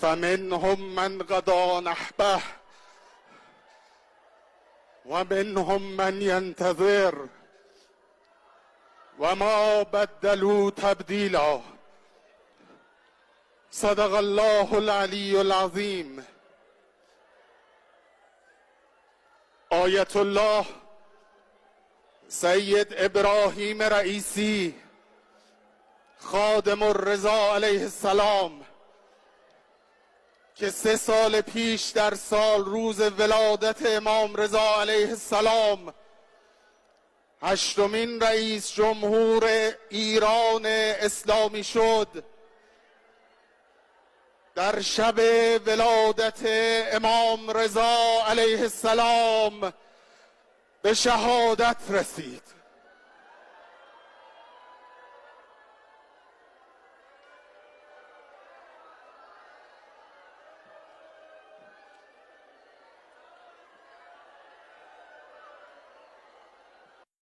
فمنهم من قضى نحبه ومنهم من ينتظر وما بدلوا تبدیلا. صدق الله العلی العظیم. آیت الله سید ابراهیم رئیسی خادم الرضا علیه السلام که 3 سال پیش در سال روز ولادت امام رضا علیه السلام 8مین رئیس جمهور ایران اسلامی شد، در شب ولادت امام رضا علیه السلام به شهادت رسید.